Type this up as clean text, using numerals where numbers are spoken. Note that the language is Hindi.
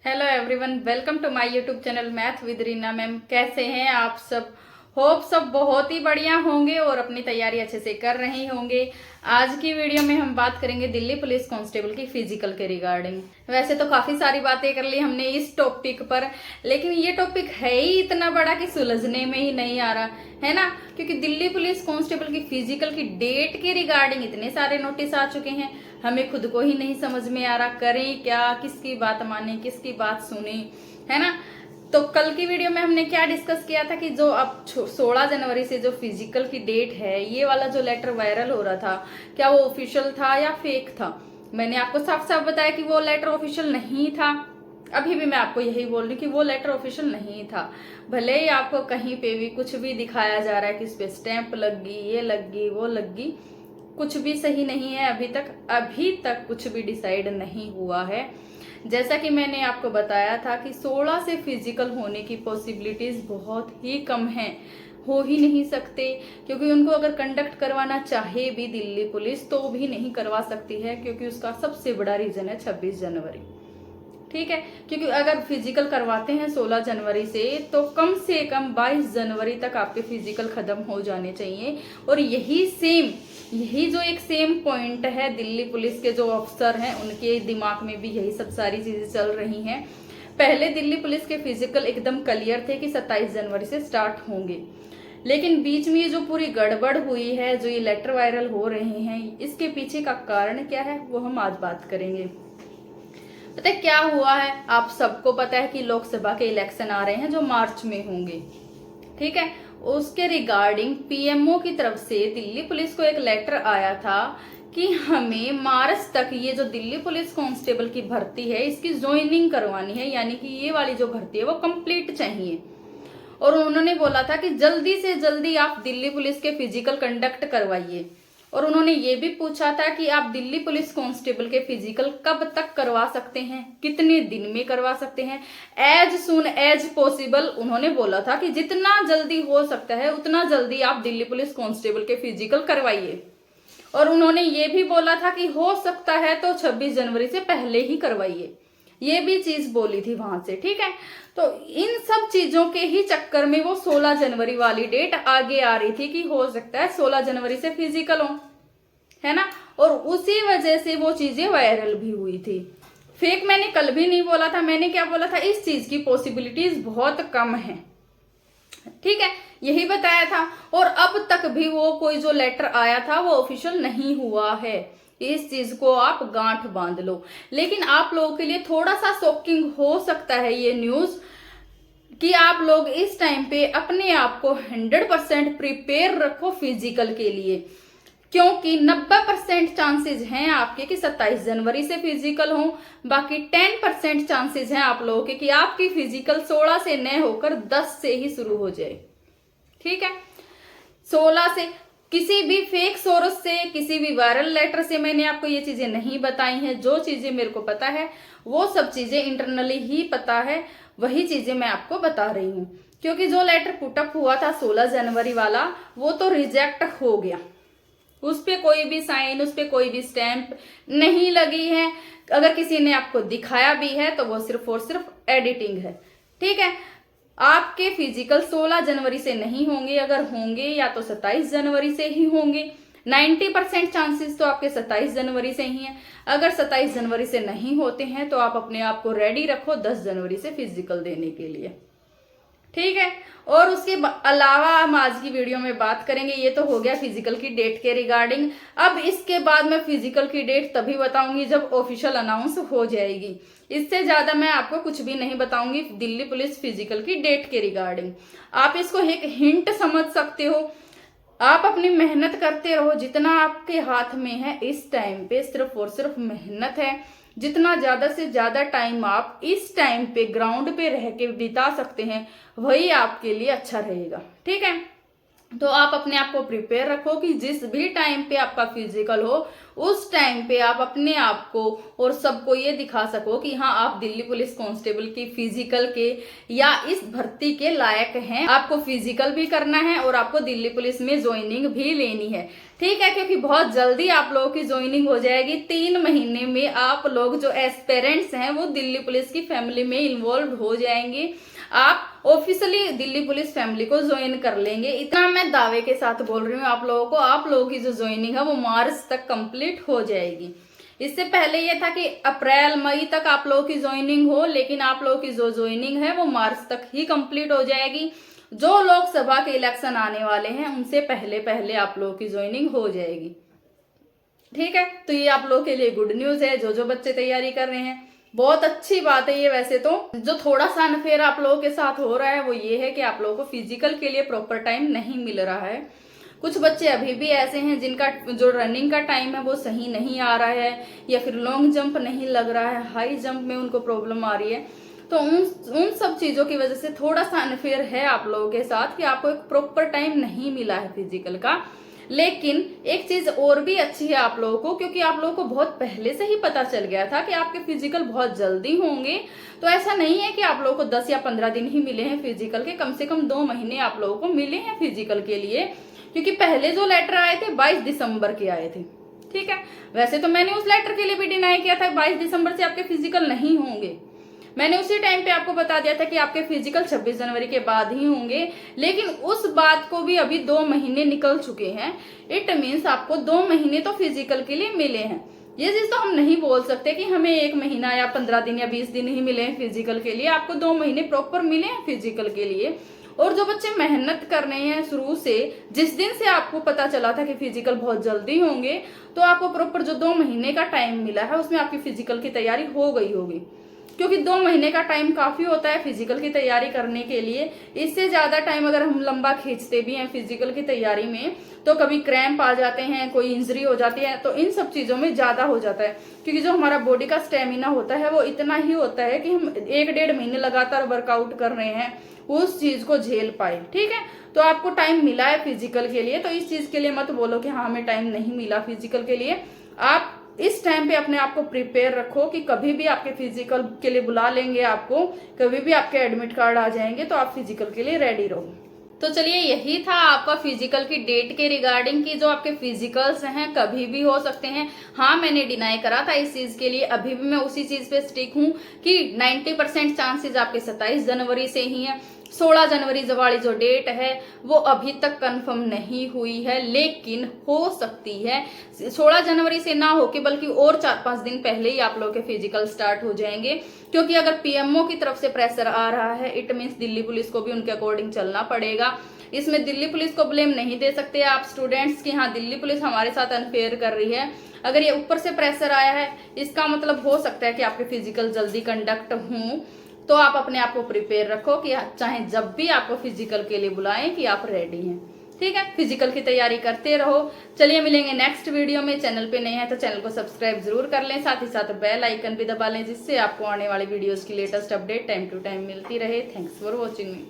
Hello everyone, welcome to my YouTube channel math with Reena ma'am. कैसे हैं आप सब? होप सब बहुत ही बढ़िया होंगे और अपनी तैयारी अच्छे से कर रहे होंगे। आज की वीडियो में हम बात करेंगे दिल्ली पुलिस कांस्टेबल की फिजिकल के रिगार्डिंग। वैसे तो काफी सारी बातें कर ली हमने इस टॉपिक पर, लेकिन ये टॉपिक है ही इतना बड़ा कि सुलझने में ही नहीं आ रहा है ना, क्योंकि दिल्ली पुलिस कांस्टेबल की फिजिकल की डेट के रिगार्डिंग इतने सारे नोटिस आ चुके हैं, हमें खुद को ही नहीं समझ में आ रहा करें क्या, किसकी बात माने, किसकी बात सुने, है ना। तो कल की वीडियो में हमने क्या डिस्कस किया था कि जो अब 16 जनवरी से जो फिजिकल की डेट है, ये वाला जो लेटर वायरल हो रहा था, क्या वो ऑफिशियल था या फेक था। मैंने आपको साफ साफ बताया कि वो लेटर ऑफिशियल नहीं था। अभी भी मैं आपको यही बोल रही कि वो लेटर ऑफिशियल नहीं था। भले ही आपको कहीं पे भी कुछ भी दिखाया जा रहा है कि इस पे स्टैंप लग गई, ये लग गई, वो लग गई, कुछ भी सही नहीं है। अभी तक कुछ भी डिसाइड नहीं हुआ है। जैसा कि मैंने आपको बताया था कि 16 से फिजिकल होने की पॉसिबिलिटीज बहुत ही कम हैं, हो ही नहीं सकते, क्योंकि उनको अगर कंडक्ट करवाना चाहे भी दिल्ली पुलिस तो भी नहीं करवा सकती है, क्योंकि उसका सबसे बड़ा रीजन है 26 जनवरी। ठीक है, क्योंकि अगर फिजिकल करवाते हैं 16 जनवरी से तो कम से कम 22 जनवरी तक आपके फिजिकल खत्म हो जाने चाहिए। और यही जो एक सेम पॉइंट है, दिल्ली पुलिस के जो अफसर हैं उनके दिमाग में भी यही सब सारी चीजें चल रही हैं। पहले दिल्ली पुलिस के फिजिकल एकदम क्लियर थे कि 27 जनवरी से स्टार्ट होंगे, लेकिन बीच में ये जो पूरी गड़बड़ हुई है, जो ये लेटर वायरल हो रहे हैं, इसके पीछे का कारण क्या है वो हम आज बात करेंगे। पता है क्या हुआ है? आप सबको पता है कि लोकसभा के इलेक्शन आ रहे हैं जो मार्च में होंगे, ठीक है। उसके रिगार्डिंग पीएमओ की तरफ से दिल्ली पुलिस को एक लेटर आया था कि हमें मार्च तक ये जो दिल्ली पुलिस कांस्टेबल की भर्ती है इसकी ज्वाइनिंग करवानी है, यानी कि ये वाली जो भर्ती है वो कंप्लीट चाहिए। और उन्होंने बोला था कि जल्दी से जल्दी आप दिल्ली पुलिस के फिजिकल कंडक्ट करवाइए। और उन्होंने ये भी पूछा था कि आप दिल्ली पुलिस कांस्टेबल के फिजिकल कब तक करवा सकते हैं, कितने दिन में करवा सकते हैं। एज सुन एज पॉसिबल उन्होंने बोला था कि जितना जल्दी हो सकता है उतना जल्दी आप दिल्ली पुलिस कांस्टेबल के फिजिकल करवाइए। और उन्होंने ये भी बोला था कि हो सकता है तो 26 जनवरी से पहले ही करवाइए, ये भी चीज बोली थी वहां से, ठीक है। तो इन सब चीजों के ही चक्कर में वो 16 जनवरी वाली डेट आगे आ रही थी कि हो सकता है 16 जनवरी से फिजिकल हो, है ना। और उसी वजह से वो चीजें वायरल भी हुई थी। फेक मैंने कल भी नहीं बोला था, मैंने क्या बोला था, इस चीज की पॉसिबिलिटीज बहुत कम है, ठीक है, यही बताया था। और अब तक भी वो कोई जो लेटर आया था वो ऑफिशियल नहीं हुआ है, इस चीज को आप गांठ बांध लो। लेकिन आप लोगों के लिए थोड़ा सा शॉकिंग हो सकता है ये न्यूज कि आप लोग इस टाइम पे अपने आप को 100% प्रिपेयर रखो फिजिकल के लिए, क्योंकि 90% चांसेस हैं आपके कि 27 जनवरी से फिजिकल हो। बाकी 10% चांसेस हैं आप लोगों के कि आपकी फिजिकल 16 से न होकर 10 से ही शुरू हो जाए, ठीक है। 16 से किसी भी फेक सोर्स से, किसी भी वायरल लेटर से मैंने आपको ये चीजें नहीं बताई हैं। जो चीजें मेरे को पता है वो सब चीजें इंटरनली ही पता है, वही चीजें मैं आपको बता रही हूँ। क्योंकि जो लेटर पुटअप हुआ था 16 जनवरी वाला वो तो रिजेक्ट हो गया, उस पे कोई भी साइन, उस पे कोई भी स्टैंप नहीं लगी है। अगर किसी ने आपको दिखाया भी है तो वो सिर्फ और सिर्फ एडिटिंग है, ठीक है। आपके फिजिकल 16 जनवरी से नहीं होंगे, अगर होंगे या तो 27 जनवरी से ही होंगे। 90% चांसेस तो आपके 27 जनवरी से ही हैं। अगर 27 जनवरी से नहीं होते हैं तो आप अपने आप को रेडी रखो 10 जनवरी से फिजिकल देने के लिए, ठीक है। और उसके अलावा हम आज की वीडियो में बात करेंगे, ये तो हो गया फिजिकल की डेट के रिगार्डिंग। अब इसके बाद मैं फिजिकल की डेट तभी बताऊंगी जब ऑफिशियल अनाउंस हो जाएगी। इससे ज्यादा मैं आपको कुछ भी नहीं बताऊंगी दिल्ली पुलिस फिजिकल की डेट के रिगार्डिंग। आप इसको एक हिंट समझ सकते हो। आप अपनी मेहनत करते रहो, जितना आपके हाथ में है इस टाइम पे सिर्फ और सिर्फ मेहनत है। जितना ज्यादा से ज्यादा टाइम आप इस टाइम पे ग्राउंड पे रह के बिता सकते हैं वही आपके लिए अच्छा रहेगा, ठीक है। तो आप अपने आप को प्रिपेयर रखो कि जिस भी टाइम पे आपका फिजिकल हो उस टाइम पे आप अपने आप को और सबको ये दिखा सको कि हाँ आप दिल्ली पुलिस कांस्टेबल की फिजिकल के या इस भर्ती के लायक हैं। आपको फिजिकल भी करना है और आपको दिल्ली पुलिस में ज्वाइनिंग भी लेनी है, ठीक है, क्योंकि बहुत जल्दी आप लोगों की ज्वाइनिंग हो जाएगी। 3 महीने में आप लोग जो एस्पिरेंट्स हैं वो दिल्ली पुलिस की फैमिली में इन्वॉल्व हो जाएंगे। आप ऑफिशियली दिल्ली पुलिस फैमिली को ज्वाइन कर लेंगे। इतना मैं दावे के साथ बोल रही हूँ आप लोगों को। आप लोगों की जो ज्वाइनिंग है वो मार्च तक कंप्लीट हो जाएगी। इससे पहले ये था कि अप्रैल मई तक आप लोगों की ज्वाइनिंग हो, लेकिन आप लोगों की जो ज्वाइनिंग है वो मार्च तक ही कंप्लीट हो जाएगी। जो लोकसभा के इलेक्शन आने वाले हैं उनसे पहले पहले आप लोगों की ज्वाइनिंग हो जाएगी, ठीक है। तो ये आप लोगों के लिए गुड न्यूज है। जो बच्चे तैयारी कर रहे हैं, बहुत अच्छी बात है ये। वैसे तो जो थोड़ा सा अनफेयर आप लोगों के साथ हो रहा है वो ये है कि आप लोगों को फिजिकल के लिए प्रॉपर टाइम नहीं मिल रहा है। कुछ बच्चे अभी भी ऐसे हैं जिनका जो रनिंग का टाइम है वो सही नहीं आ रहा है, या फिर लॉन्ग जंप नहीं लग रहा है, हाई जंप में उनको प्रॉब्लम आ रही है। तो उन सब चीजों की वजह से थोड़ा सा अनफेयर है आप लोगों के साथ कि आपको एक प्रॉपर टाइम नहीं मिला है फिजिकल का। लेकिन एक चीज और भी अच्छी है आप लोगों को, क्योंकि आप लोगों को बहुत पहले से ही पता चल गया था कि आपके फिजिकल बहुत जल्दी होंगे। तो ऐसा नहीं है कि आप लोगों को 10 या 15 दिन ही मिले हैं फिजिकल के, कम से कम 2 महीने आप लोगों को मिले हैं फिजिकल के लिए। क्योंकि पहले जो लेटर आए थे 22 दिसंबर के आए थे, ठीक है। वैसे तो मैंने उस लेटर के लिए भी डिनाई किया था 22 दिसंबर से आपके फिजिकल नहीं होंगे। मैंने उसी टाइम पे आपको बता दिया था कि आपके फिजिकल 26 जनवरी के बाद ही होंगे। लेकिन उस बात को भी अभी 2 महीने निकल चुके हैं। इट मीन्स आपको 2 महीने तो फिजिकल के लिए मिले हैं। ये चीज तो हम नहीं बोल सकते कि हमें 1 महीना या 15 दिन या 20 दिन ही मिले हैं फिजिकल के लिए। आपको 2 महीने प्रॉपर मिले हैं फिजिकल के लिए। और जो बच्चे मेहनत कर रहे हैं शुरू से, जिस दिन से आपको पता चला था कि फिजिकल बहुत जल्दी होंगे, तो आपको प्रॉपर जो 2 महीने का टाइम मिला है उसमें आपकी फिजिकल की तैयारी हो गई होगी। क्योंकि 2 महीने का टाइम काफी होता है फिजिकल की तैयारी करने के लिए। इससे ज्यादा टाइम अगर हम लंबा खींचते भी हैं फिजिकल की तैयारी में तो कभी क्रैम्प आ जाते हैं, कोई इंजरी हो जाती है, तो इन सब चीजों में ज्यादा हो जाता है। क्योंकि जो हमारा बॉडी का स्टेमिना होता है वो इतना ही होता है कि हम 1-1.5 महीने लगातार वर्कआउट कर रहे हैं उस चीज को झेल पाए, ठीक है। तो आपको टाइम मिला है फिजिकल के लिए, तो इस चीज के लिए मत बोलो कि हाँ हमें टाइम नहीं मिला फिजिकल के लिए। आप इस टाइम पे अपने आप को प्रिपेयर रखो कि कभी भी आपके फिजिकल के लिए बुला लेंगे, आपको कभी भी आपके एडमिट कार्ड आ जाएंगे, तो आप फिजिकल के लिए रेडी रहो। तो चलिए यही था आपका फिजिकल की डेट के रिगार्डिंग की जो आपके फिजिकल्स हैं कभी भी हो सकते हैं। हाँ मैंने डिनाई करा था इस चीज के लिए, अभी भी मैं उसी चीज पे स्टिक हूँ कि 90% चांसेस आपके 27 जनवरी से ही है। 16 जनवरी वाली जो डेट है वो अभी तक कंफर्म नहीं हुई है, लेकिन हो सकती है 16 जनवरी से ना होके बल्कि और 4-5 दिन पहले ही आप लोगों के फिजिकल स्टार्ट हो जाएंगे। क्योंकि अगर पीएमओ की तरफ से प्रेशर आ रहा है, इट मीन्स दिल्ली पुलिस को भी उनके अकॉर्डिंग चलना पड़ेगा। इसमें दिल्ली पुलिस को ब्लेम नहीं दे सकते आप स्टूडेंट्स की हाँ दिल्ली पुलिस हमारे साथ अनफेयर कर रही है। अगर ये ऊपर से प्रेशर आया है इसका मतलब हो सकता है कि आपके फिजिकल जल्दी कंडक्ट हों। तो आप अपने आप को प्रिपेयर रखो कि चाहे जब भी आपको फिजिकल के लिए बुलाएं कि आप रेडी हैं, ठीक है। फिजिकल की तैयारी करते रहो। चलिए मिलेंगे नेक्स्ट वीडियो में। चैनल पे नए हैं तो चैनल को सब्सक्राइब जरूर कर लें, साथ ही साथ बेल आइकन भी दबा लें जिससे आपको आने वाली वीडियोस की latest update time to time मिलती रहे। Thanks for watching me.